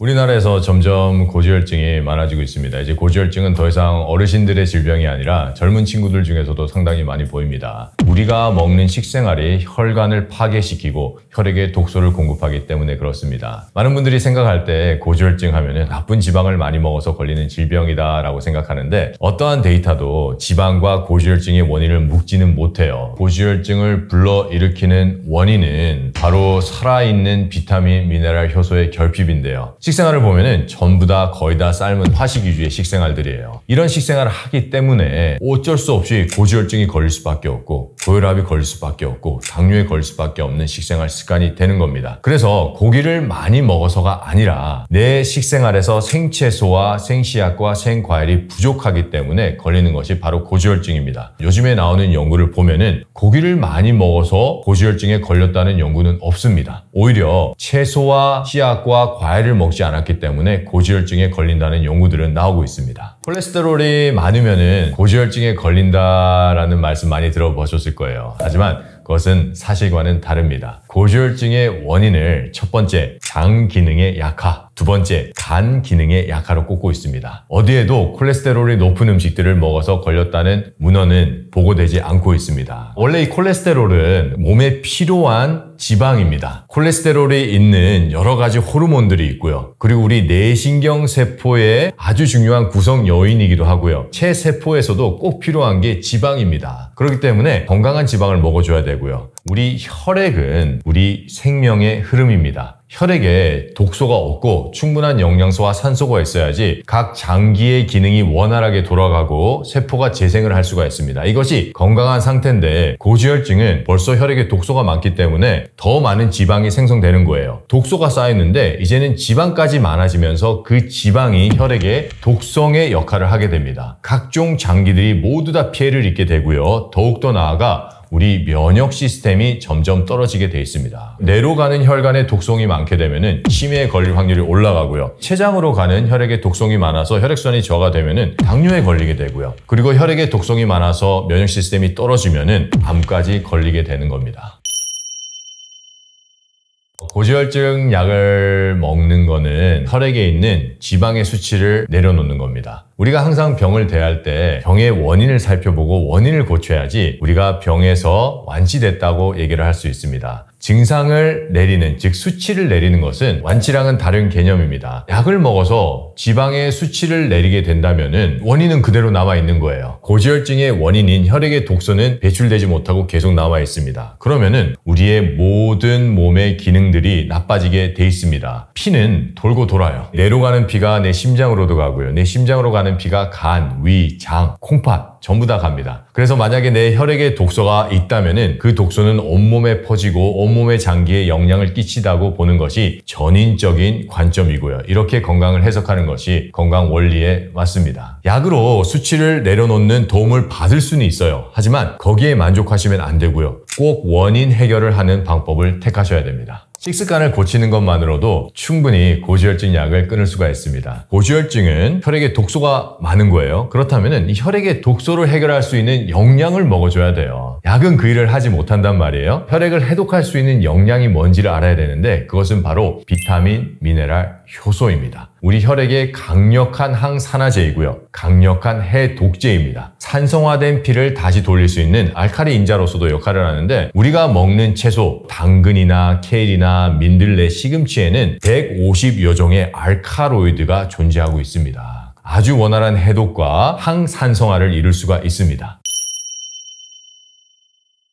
우리나라에서 점점 고지혈증이 많아지고 있습니다. 이제 고지혈증은 더 이상 어르신들의 질병이 아니라 젊은 친구들 중에서도 상당히 많이 보입니다. 우리가 먹는 식생활이 혈관을 파괴시키고 혈액에 독소를 공급하기 때문에 그렇습니다. 많은 분들이 생각할 때 고지혈증 하면은 나쁜 지방을 많이 먹어서 걸리는 질병이다 라고 생각하는데 어떠한 데이터도 지방과 고지혈증의 원인을 묶지는 못해요. 고지혈증을 불러일으키는 원인은 바로 살아있는 비타민, 미네랄, 효소의 결핍인데요. 식생활을 보면은 전부 다 거의 다 삶은 화식 위주의 식생활들이에요. 이런 식생활을 하기 때문에 어쩔 수 없이 고지혈증이 걸릴 수밖에 없고 고혈압이 걸릴 수밖에 없고 당뇨에 걸릴 수밖에 없는 식생활 습관이 되는 겁니다. 그래서 고기를 많이 먹어서가 아니라 내 식생활에서 생채소와 생씨앗과 생과일이 부족하기 때문에 걸리는 것이 바로 고지혈증입니다. 요즘에 나오는 연구를 보면은 고기를 많이 먹어서 고지혈증에 걸렸다는 연구는 없습니다. 오히려 채소와 씨앗과 과일을 먹지 않았기 때문에 고지혈증에 걸린다는 연구들은 나오고 있습니다. 콜레스테롤이 많으면은 고지혈증에 걸린다라는 말씀 많이 들어보셨을 거예요. 하지만 그것은 사실과는 다릅니다. 고지혈증의 원인을 첫 번째, 장 기능의 약화, 두 번째, 간 기능의 약화로 꼽고 있습니다. 어디에도 콜레스테롤이 높은 음식들을 먹어서 걸렸다는 문헌은 보고되지 않고 있습니다. 원래 이 콜레스테롤은 몸에 필요한 지방입니다. 콜레스테롤이 있는 여러 가지 호르몬들이 있고요. 그리고 우리 뇌신경세포의 아주 중요한 구성 요인이기도 하고요. 체세포에서도 꼭 필요한 게 지방입니다. 그렇기 때문에 건강한 지방을 먹어줘야 되고요. 우리 혈액은 우리 생명의 흐름입니다. 혈액에 독소가 없고 충분한 영양소와 산소가 있어야지 각 장기의 기능이 원활하게 돌아가고 세포가 재생을 할 수가 있습니다. 이것이 건강한 상태인데 고지혈증은 벌써 혈액에 독소가 많기 때문에 더 많은 지방이 생성되는 거예요. 독소가 쌓였는데 이제는 지방까지 많아지면서 그 지방이 혈액에 독성의 역할을 하게 됩니다. 각종 장기들이 모두 다 피해를 입게 되고요. 더욱더 나아가 우리 면역 시스템이 점점 떨어지게 돼 있습니다. 뇌로 가는 혈관에 독성이 많게 되면은 치매에 걸릴 확률이 올라가고요. 췌장으로 가는 혈액에 독성이 많아서 혈액순환이 저하가 되면은 당뇨에 걸리게 되고요. 그리고 혈액에 독성이 많아서 면역 시스템이 떨어지면은 암까지 걸리게 되는 겁니다. 고지혈증 약을 먹는 거는 혈액에 있는 지방의 수치를 내려놓는 겁니다. 우리가 항상 병을 대할 때 병의 원인을 살펴보고 원인을 고쳐야지 우리가 병에서 완치됐다고 얘기를 할 수 있습니다. 증상을 내리는, 즉 수치를 내리는 것은 완치랑은 다른 개념입니다. 약을 먹어서 지방의 수치를 내리게 된다면은 원인은 그대로 남아 있는 거예요. 고지혈증의 원인인 혈액의 독소는 배출되지 못하고 계속 남아 있습니다. 그러면은 우리의 모든 몸의 기능들이 나빠지게 돼 있습니다. 피는 돌고 돌아요. 뇌로 가는 피가 내 심장으로도 가고요. 내 심장으로 가는 피가 간, 위, 장, 콩팥 전부 다 갑니다. 그래서 만약에 내 혈액에 독소가 있다면은 그 독소는 온몸에 퍼지고 온몸의 장기에 영향을 끼치다고 보는 것이 전인적인 관점이고요. 이렇게 건강을 해석하는 것이 건강 원리에 맞습니다. 약으로 수치를 내려놓는 도움을 받을 수는 있어요. 하지만 거기에 만족하시면 안 되고요. 꼭 원인 해결을 하는 방법을 택하셔야 됩니다. 식습관을 고치는 것만으로도 충분히 고지혈증 약을 끊을 수가 있습니다. 고지혈증은 혈액에 독소가 많은 거예요. 그렇다면 이 혈액의 독소를 해결할 수 있는 영양을 먹어줘야 돼요. 약은 그 일을 하지 못한단 말이에요. 혈액을 해독할 수 있는 영양이 뭔지를 알아야 되는데 그것은 바로 비타민, 미네랄, 효소입니다. 우리 혈액의 강력한 항산화제이고요. 강력한 해독제입니다. 산성화된 피를 다시 돌릴 수 있는 알칼리 인자로서도 역할을 하는데 우리가 먹는 채소, 당근이나 케일이나 민들레, 시금치에는 150여 종의 알칼로이드가 존재하고 있습니다. 아주 원활한 해독과 항산성화를 이룰 수가 있습니다.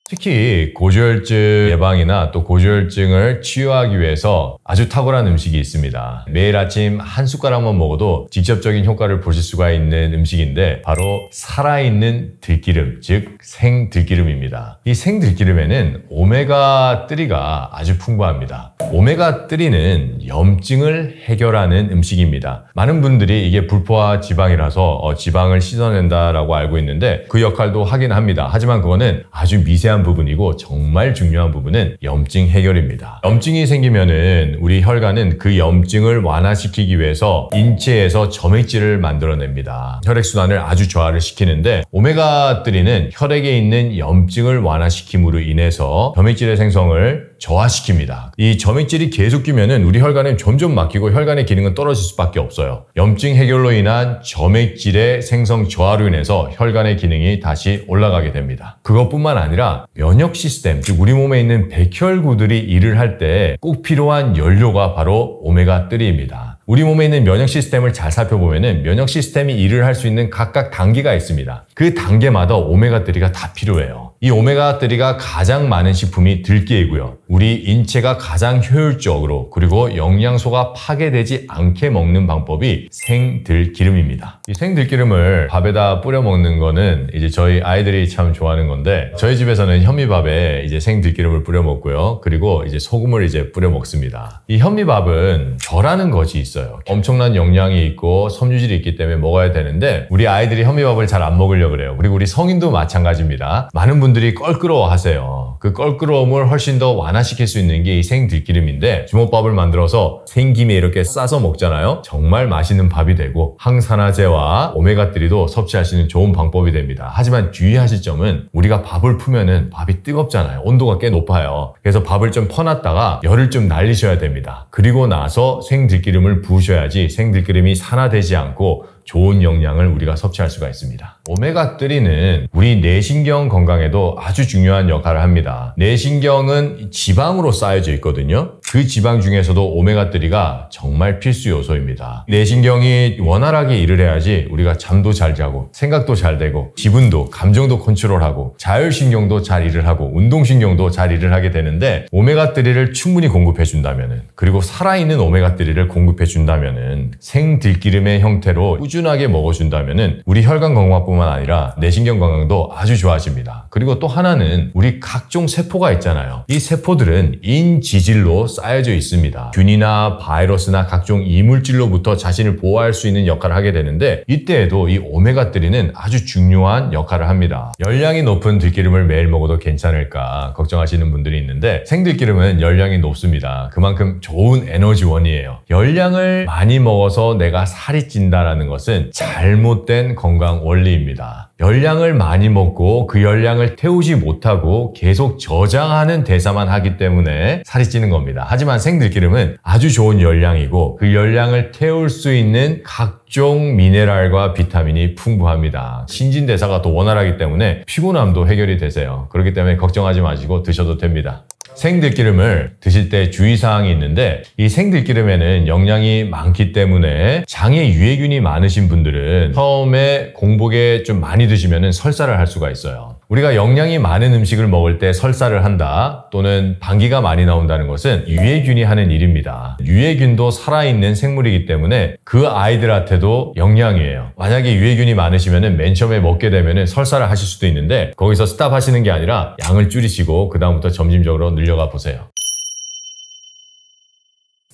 특히 고지혈증 예방이나 또 고지혈증을 치유하기 위해서 아주 탁월한 음식이 있습니다. 매일 아침 한 숟가락만 먹어도 직접적인 효과를 보실 수가 있는 음식인데 바로 살아있는 들기름, 즉 생들기름입니다. 이 생들기름에는 오메가3가 아주 풍부합니다. 오메가3는 염증을 해결하는 음식입니다. 많은 분들이 이게 불포화 지방이라서 지방을 씻어낸다라고 알고 있는데 그 역할도 하긴 합니다. 하지만 그거는 아주 미세한 부분이고 정말 중요한 부분은 염증 해결입니다. 염증이 생기면은 우리 혈관은 그 염증을 완화시키기 위해서 인체에서 점액질을 만들어냅니다. 혈액순환을 아주 저하를 시키는데 오메가3는 혈액에 있는 염증을 완화시킴으로 인해서 점액질의 생성을 저하시킵니다. 이 점액질이 계속 끼면은 우리 혈관은 점점 막히고 혈관의 기능은 떨어질 수밖에 없어요. 염증 해결로 인한 점액질의 생성 저하로 인해서 혈관의 기능이 다시 올라가게 됩니다. 그것뿐만 아니라 면역 시스템, 즉 우리 몸에 있는 백혈구들이 일을 할 때 꼭 필요한 연료가 바로 오메가3입니다. 우리 몸에 있는 면역 시스템을 잘 살펴보면은 면역 시스템이 일을 할 수 있는 각각 단계가 있습니다. 그 단계마다 오메가3가 다 필요해요. 이 오메가3가 가장 많은 식품이 들깨이고요. 우리 인체가 가장 효율적으로 그리고 영양소가 파괴되지 않게 먹는 방법이 생들기름입니다. 이 생들기름을 밥에다 뿌려 먹는 거는 이제 저희 아이들이 참 좋아하는 건데 저희 집에서는 현미밥에 이제 생들기름을 뿌려 먹고요. 그리고 이제 소금을 이제 뿌려 먹습니다. 이 현미밥은 벼라는 것이 있어요. 엄청난 영양이 있고 섬유질이 있기 때문에 먹어야 되는데 우리 아이들이 현미밥을 잘 안 먹으려고 그래요. 그리고 우리 성인도 마찬가지입니다. 많은 분들이 껄끄러워 하세요. 그 껄끄러움을 훨씬 더 완화시킬 수 있는 게 이 생들기름인데 주먹밥을 만들어서 생김에 이렇게 싸서 먹잖아요. 정말 맛있는 밥이 되고 항산화제와 오메가3도 섭취할 수 있는 좋은 방법이 됩니다. 하지만 주의하실 점은 우리가 밥을 푸면은 밥이 뜨겁잖아요. 온도가 꽤 높아요. 그래서 밥을 좀 퍼놨다가 열을 좀 날리셔야 됩니다. 그리고 나서 생들기름을 부으셔야지 생들기름이 산화되지 않고 좋은 영양을 우리가 섭취할 수가 있습니다. 오메가3는 우리 뇌신경 건강에도 아주 중요한 역할을 합니다. 뇌신경은 지방으로 쌓여져 있거든요. 그 지방 중에서도 오메가3가 정말 필수 요소입니다. 뇌신경이 원활하게 일을 해야지 우리가 잠도 잘 자고 생각도 잘 되고 기분도 감정도 컨트롤하고 자율신경도 잘 일을 하고 운동신경도 잘 일을 하게 되는데 오메가3를 충분히 공급해 준다면은 그리고 살아있는 오메가3를 공급해 준다면은 생들기름의 형태로 꾸준하게 먹어준다면은 우리 혈관 건강뿐만 아니라 뇌신경 건강도 아주 좋아집니다. 그리고 또 하나는 우리 각종 세포가 있잖아요. 이 세포들은 인지질로 쌓여져 있습니다. 균이나 바이러스나 각종 이물질로부터 자신을 보호할 수 있는 역할을 하게 되는데 이때에도 이 오메가3는 아주 중요한 역할을 합니다. 열량이 높은 들기름을 매일 먹어도 괜찮을까 걱정하시는 분들이 있는데 생들기름은 열량이 높습니다. 그만큼 좋은 에너지원이에요. 열량을 많이 먹어서 내가 살이 찐다라는 것은 잘못된 건강 원리입니다. 열량을 많이 먹고 그 열량을 태우지 못하고 계속 저장하는 대사만 하기 때문에 살이 찌는 겁니다. 하지만 생들기름은 아주 좋은 열량이고 그 열량을 태울 수 있는 각종 각종 미네랄과 비타민이 풍부합니다. 신진대사가 더 원활하기 때문에 피곤함도 해결이 되세요. 그렇기 때문에 걱정하지 마시고 드셔도 됩니다. 생들기름을 드실 때 주의사항이 있는데 이 생들기름에는 영양이 많기 때문에 장에 유해균이 많으신 분들은 처음에 공복에 좀 많이 드시면 설사를 할 수가 있어요. 우리가 영양이 많은 음식을 먹을 때 설사를 한다 또는 방귀가 많이 나온다는 것은 유해균이 하는 일입니다. 유해균도 살아있는 생물이기 때문에 그 아이들한테도 영양이에요. 만약에 유해균이 많으시면 맨 처음에 먹게 되면 설사를 하실 수도 있는데 거기서 스탑 하시는 게 아니라 양을 줄이시고 그 다음부터 점진적으로 늘려가 보세요.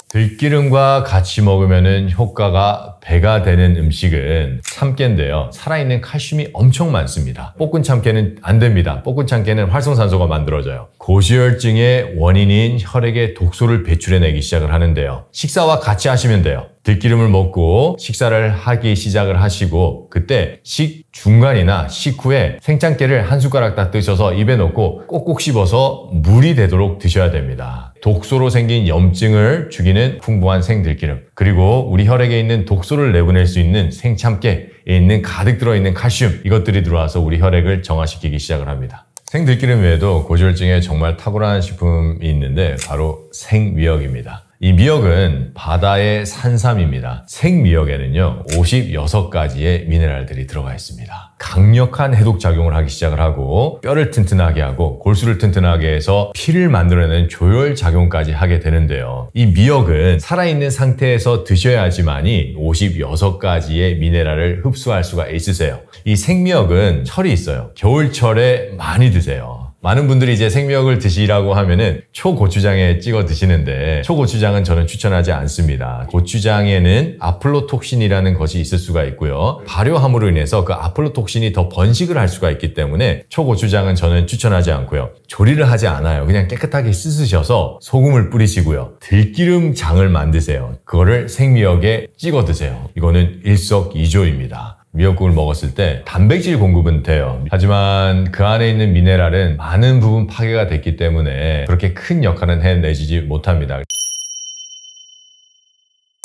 들기름과 같이 먹으면 효과가 배가 되는 음식은 참깨인데요. 살아있는 칼슘이 엄청 많습니다. 볶은 참깨는 안 됩니다. 볶은 참깨는 활성산소가 만들어져요. 고지혈증의 원인인 혈액에 독소를 배출해내기 시작을 하는데요. 식사와 같이 하시면 돼요. 들기름을 먹고 식사를 하기 시작을 하시고 그때 식중간이나 식후에 생참깨를 한 숟가락 딱 드셔서 입에 넣고 꼭꼭 씹어서 물이 되도록 드셔야 됩니다. 독소로 생긴 염증을 죽이는 풍부한 생들기름 그리고 우리 혈액에 있는 독소를 내보낼 수 있는 생참깨에 있는 가득 들어있는 칼슘 이것들이 들어와서 우리 혈액을 정화시키기 시작을 합니다. 생들기름 외에도 고지혈증에 정말 탁월한 식품이 있는데 바로 생미역입니다. 이 미역은 바다의 산삼입니다. 생미역에는요 56가지의 미네랄들이 들어가 있습니다. 강력한 해독작용을 하기 시작을 하고 뼈를 튼튼하게 하고 골수를 튼튼하게 해서 피를 만들어내는 조혈작용까지 하게 되는데요. 이 미역은 살아있는 상태에서 드셔야지만이 56가지의 미네랄을 흡수할 수가 있으세요. 이 생미역은 철이 있어요. 겨울철에 많이 드세요. 많은 분들이 이제 생미역을 드시라고 하면은 초고추장에 찍어 드시는데 초고추장은 저는 추천하지 않습니다. 고추장에는 아플로톡신이라는 것이 있을 수가 있고요. 발효함으로 인해서 그 아플로톡신이 더 번식을 할 수가 있기 때문에 초고추장은 저는 추천하지 않고요. 조리를 하지 않아요. 그냥 깨끗하게 씻으셔서 소금을 뿌리시고요. 들기름장을 만드세요. 그거를 생미역에 찍어 드세요. 이거는 일석이조입니다. 미역국을 먹었을 때 단백질 공급은 돼요. 하지만 그 안에 있는 미네랄은 많은 부분 파괴가 됐기 때문에 그렇게 큰 역할은 해내지 못합니다.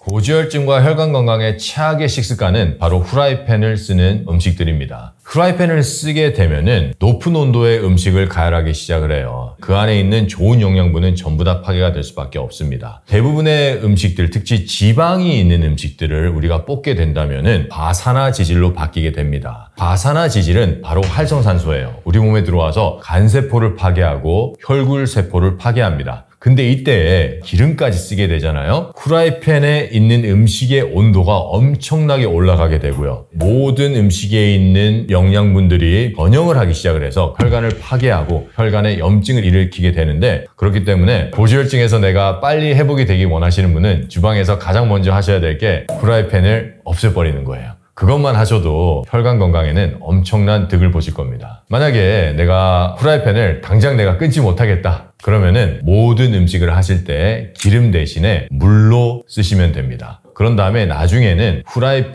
고지혈증과 혈관 건강에 최악의 식습관은 바로 후라이팬을 쓰는 음식들입니다. 후라이팬을 쓰게 되면은 높은 온도의 음식을 가열하기 시작을 해요. 그 안에 있는 좋은 영양분은 전부 다 파괴가 될 수밖에 없습니다. 대부분의 음식들, 특히 지방이 있는 음식들을 우리가 볶게 된다면은 과산화지질로 바뀌게 됩니다. 과산화지질은 바로 활성산소예요. 우리 몸에 들어와서 간세포를 파괴하고 혈굴세포를 파괴합니다. 근데 이때 기름까지 쓰게 되잖아요. 후라이팬에 있는 음식의 온도가 엄청나게 올라가게 되고요. 모든 음식에 있는 영양분들이 번영을 하기 시작을 해서 혈관을 파괴하고 혈관에 염증을 일으키게 되는데 그렇기 때문에 고지혈증에서 내가 빨리 회복이 되기 원하시는 분은 주방에서 가장 먼저 하셔야 될 게 후라이팬을 없애버리는 거예요. 그것만 하셔도 혈관 건강에는 엄청난 득을 보실 겁니다. 만약에 내가 후라이팬을 당장 내가 끊지 못하겠다 그러면은 모든 음식을 하실 때 기름 대신에 물로 쓰시면 됩니다. 그런 다음에 나중에는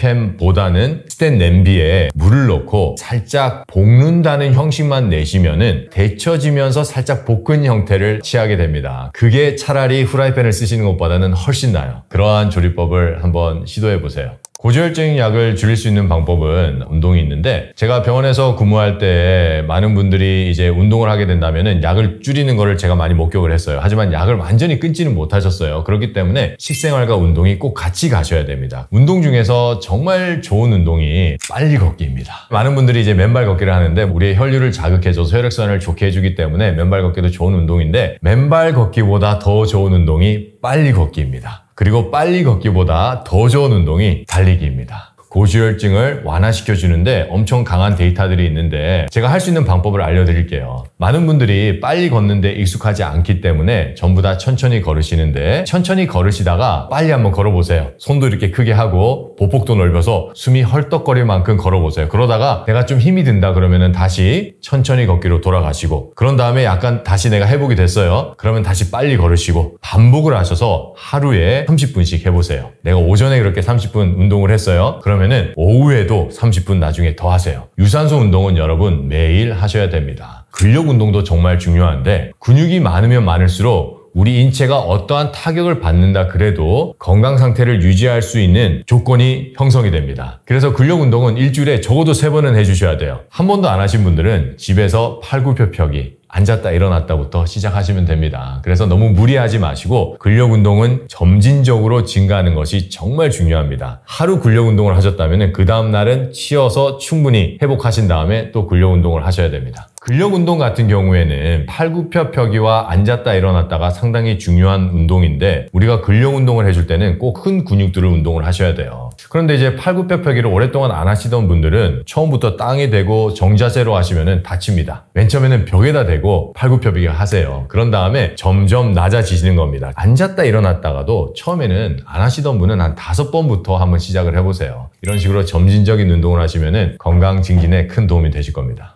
후라이팬보다는 스텐 냄비에 물을 넣고 살짝 볶는다는 형식만 내시면은 데쳐지면서 살짝 볶은 형태를 취하게 됩니다. 그게 차라리 후라이팬을 쓰시는 것보다는 훨씬 나아요. 그러한 조리법을 한번 시도해 보세요. 고지혈증 약을 줄일 수 있는 방법은 운동이 있는데 제가 병원에서 근무할 때 많은 분들이 이제 운동을 하게 된다면은 약을 줄이는 거를 제가 많이 목격을 했어요. 하지만 약을 완전히 끊지는 못하셨어요. 그렇기 때문에 식생활과 운동이 꼭 같이 가셔야 됩니다. 운동 중에서 정말 좋은 운동이 빨리 걷기입니다. 많은 분들이 이제 맨발 걷기를 하는데 우리의 혈류를 자극해줘서 혈액순환을 좋게 해주기 때문에 맨발 걷기도 좋은 운동인데 맨발 걷기보다 더 좋은 운동이 빨리 걷기입니다. 그리고 빨리 걷기보다 더 좋은 운동이 달리기입니다. 고지혈증을 완화시켜주는데 엄청 강한 데이터들이 있는데 제가 할 수 있는 방법을 알려드릴게요. 많은 분들이 빨리 걷는데 익숙하지 않기 때문에 전부 다 천천히 걸으시는데 천천히 걸으시다가 빨리 한번 걸어보세요. 손도 이렇게 크게 하고 보폭도 넓혀서 숨이 헐떡거릴 만큼 걸어보세요. 그러다가 내가 좀 힘이 든다 그러면은 다시 천천히 걷기로 돌아가시고 그런 다음에 약간 다시 내가 회복이 됐어요. 그러면 다시 빨리 걸으시고 반복을 하셔서 하루에 30분씩 해보세요. 내가 오전에 그렇게 30분 운동을 했어요. 그러면은 오후에도 30분 나중에 더 하세요. 유산소 운동은 여러분 매일 하셔야 됩니다. 근력 운동도 정말 중요한데 근육이 많으면 많을수록 우리 인체가 어떠한 타격을 받는다 그래도 건강 상태를 유지할 수 있는 조건이 형성이 됩니다. 그래서 근력 운동은 일주일에 적어도 3번은 해주셔야 돼요. 한 번도 안 하신 분들은 집에서 팔굽혀 펴기, 앉았다 일어났다부터 시작하시면 됩니다. 그래서 너무 무리하지 마시고 근력 운동은 점진적으로 증가하는 것이 정말 중요합니다. 하루 근력 운동을 하셨다면 그 다음 날은 쉬어서 충분히 회복하신 다음에 또 근력 운동을 하셔야 됩니다. 근력 운동 같은 경우에는 팔굽혀 펴기와 앉았다 일어났다가 상당히 중요한 운동인데 우리가 근력 운동을 해줄 때는 꼭 큰 근육들을 운동을 하셔야 돼요. 그런데 이제 팔굽혀 펴기를 오랫동안 안 하시던 분들은 처음부터 땅에 대고 정자세로 하시면 다칩니다. 맨 처음에는 벽에다 대고 팔굽혀 펴기 하세요. 그런 다음에 점점 낮아지시는 겁니다. 앉았다 일어났다가도 처음에는 안 하시던 분은 한 5번부터 한번 시작을 해보세요. 이런 식으로 점진적인 운동을 하시면 건강 증진에 큰 도움이 되실 겁니다.